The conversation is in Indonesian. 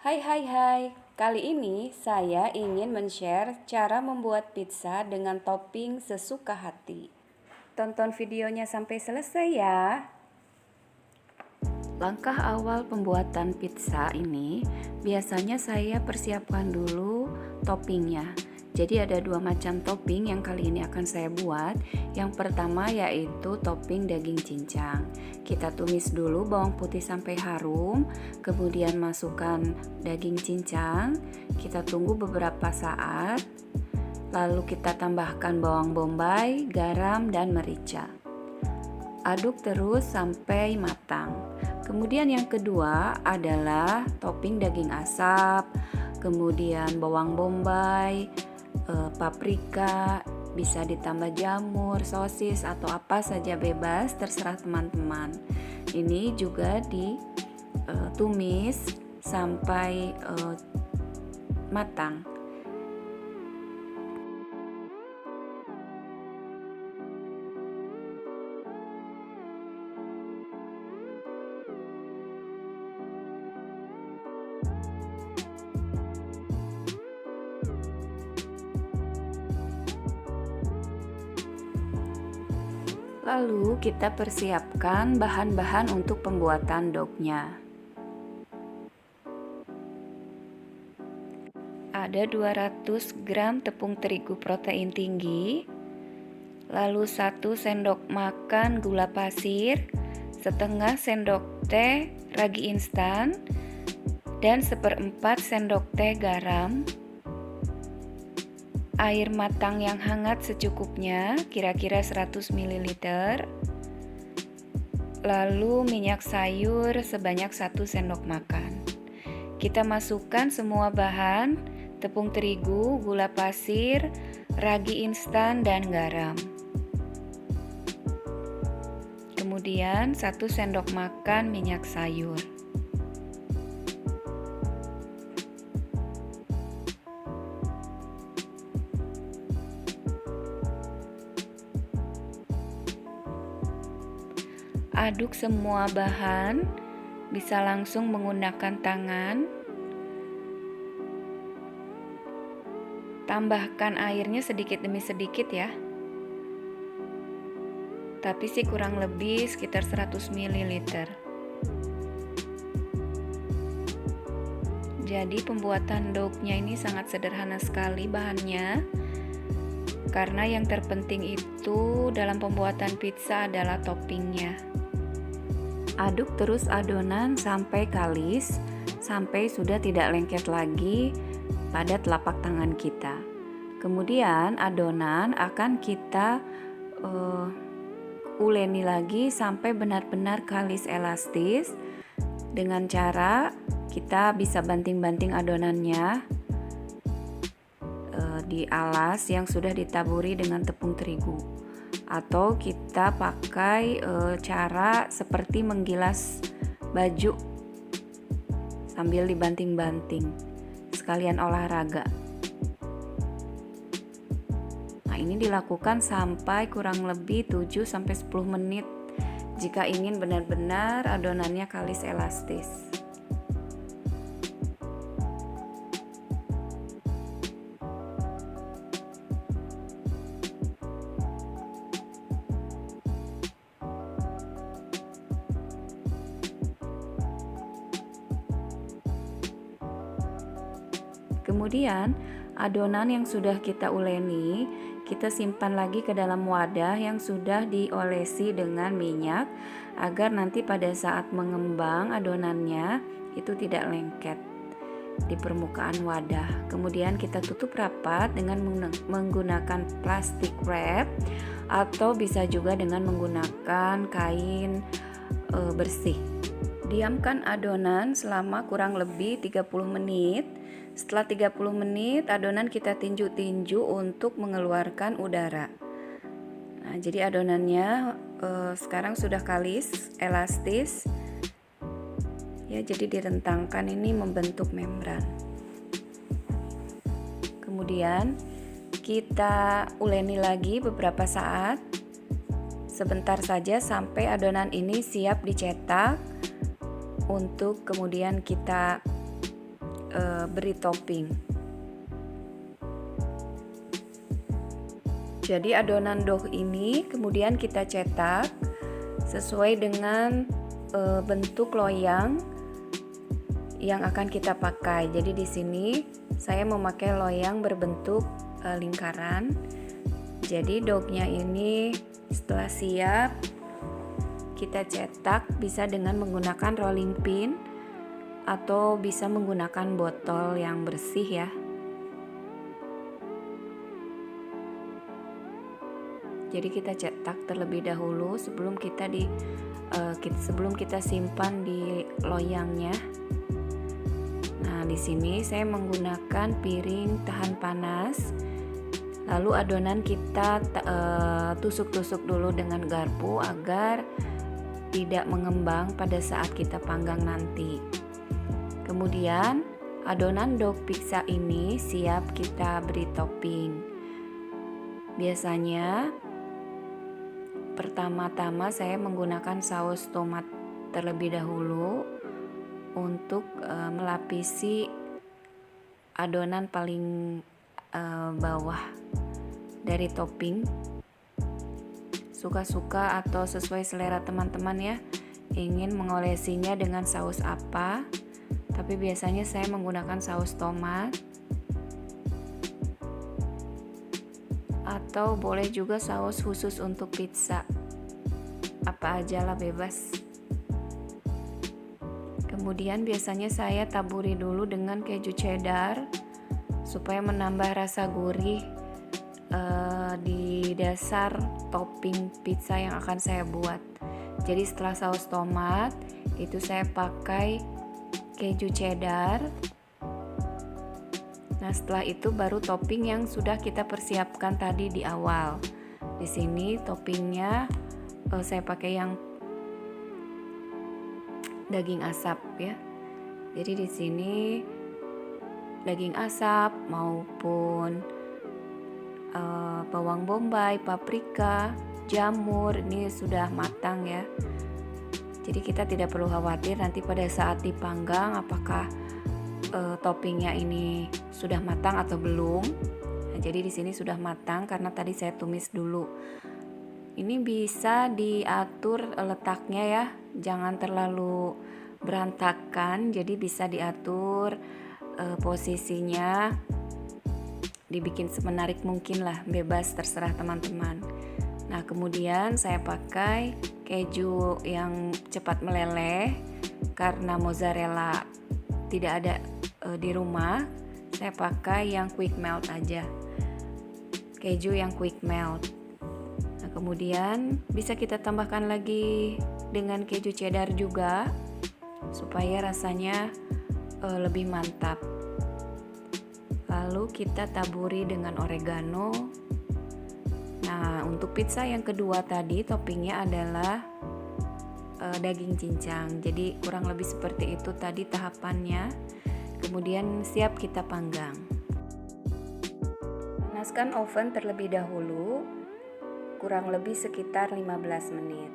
Hai. Kali ini saya ingin men-share cara membuat pizza dengan topping sesuka hati. Tonton videonya sampai selesai ya. Langkah awal pembuatan pizza ini biasanya saya persiapkan dulu toppingnya. Jadi ada dua macam topping yang kali ini akan saya buat. Yang pertama yaitu topping daging cincang. Kita tumis dulu bawang putih sampai harum, kemudian masukkan daging cincang. Kita tunggu beberapa saat, lalu kita tambahkan bawang bombay, garam, dan merica. Aduk terus sampai matang. Kemudian yang kedua adalah topping daging asap, kemudian bawang bombay, paprika, bisa ditambah jamur, sosis, atau apa saja bebas, terserah teman-teman. Ini juga ditumis sampai matang. Lalu kita persiapkan bahan-bahan untuk pembuatan dough-nya. Ada 200 gram tepung terigu protein tinggi, lalu 1 sendok makan gula pasir, setengah sendok teh ragi instan, dan 1/4 sendok teh garam. Air matang yang hangat secukupnya, kira-kira 100 ml. Lalu minyak sayur sebanyak 1 sendok makan. Kita masukkan semua bahan, tepung terigu, gula pasir, ragi instan, dan garam. Kemudian 1 sendok makan minyak sayur. Aduk semua bahan, bisa langsung menggunakan tangan. Tambahkan airnya sedikit demi sedikit ya. Tapi sih kurang lebih sekitar 100 ml. Jadi pembuatan dough-nya ini sangat sederhana sekali bahannya. Karena yang terpenting itu dalam pembuatan pizza adalah toppingnya. Aduk terus adonan sampai kalis, sampai sudah tidak lengket lagi pada telapak tangan kita. Kemudian adonan akan kita uleni lagi sampai benar-benar kalis elastis. Dengan cara kita bisa banting-banting adonannya di alas yang sudah ditaburi dengan tepung terigu. Atau kita pakai cara seperti menggilas baju sambil dibanting-banting, sekalian olahraga. Nah, ini dilakukan sampai kurang lebih 7-10 menit jika ingin benar-benar adonannya kalis elastis. Kemudian adonan yang sudah kita uleni, kita simpan lagi ke dalam wadah yang sudah diolesi dengan minyak agar nanti pada saat mengembang adonannya itu tidak lengket di permukaan wadah. Kemudian kita tutup rapat dengan menggunakan plastik wrap atau bisa juga dengan menggunakan kain bersih. Diamkan adonan selama kurang lebih 30 menit. Setelah 30 menit, adonan kita tinju-tinju untuk mengeluarkan udara. Nah, jadi adonannya sekarang sudah kalis, elastis. Ya, jadi direntangkan ini membentuk membran. Kemudian kita uleni lagi beberapa saat. Sebentar saja sampai adonan ini siap dicetak untuk kemudian kita beri topping. Jadi adonan dough ini kemudian kita cetak sesuai dengan bentuk loyang yang akan kita pakai. Jadi di sini saya memakai loyang berbentuk lingkaran. Jadi dough-nya ini setelah siap kita cetak bisa dengan menggunakan rolling pin atau bisa menggunakan botol yang bersih ya. Jadi kita cetak terlebih dahulu sebelum kita simpan di loyangnya. Nah, di sini saya menggunakan piring tahan panas. Lalu adonan kita tusuk-tusuk dulu dengan garpu agar tidak mengembang pada saat kita panggang nanti. Kemudian adonan dough pizza ini siap kita beri topping. Biasanya pertama-tama saya menggunakan saus tomat terlebih dahulu untuk melapisi adonan paling bawah dari topping. Suka-suka atau sesuai selera teman-teman ya, ingin mengolesinya dengan saus apa, tapi biasanya saya menggunakan saus tomat atau boleh juga saus khusus untuk pizza, apa aja lah, bebas. Kemudian biasanya saya taburi dulu dengan keju cheddar supaya menambah rasa gurih di dasar topping pizza yang akan saya buat. Jadi setelah saus tomat itu saya pakai keju cheddar. Nah, setelah itu baru topping yang sudah kita persiapkan tadi di awal. Di sini toppingnya saya pakai yang daging asap ya. Jadi di sini daging asap maupun bawang bombay, paprika, jamur ini sudah matang ya. Jadi kita tidak perlu khawatir nanti pada saat dipanggang apakah toppingnya ini sudah matang atau belum. Nah, jadi di sini sudah matang karena tadi saya tumis dulu. Ini bisa diatur letaknya ya, jangan terlalu berantakan. Jadi bisa diatur posisinya, dibikin semenarik mungkin lah, bebas terserah teman-teman. Nah, kemudian saya pakai keju yang cepat meleleh karena mozzarella tidak ada di rumah. Saya pakai yang quick melt aja, keju yang quick melt. Nah, kemudian bisa kita tambahkan lagi dengan keju cheddar juga supaya rasanya lebih mantap. Lalu kita taburi dengan oregano. Nah, untuk pizza yang kedua tadi toppingnya adalah daging cincang. Jadi kurang lebih seperti itu tadi tahapannya. Kemudian siap kita panggang. Panaskan oven terlebih dahulu, kurang lebih sekitar 15 menit.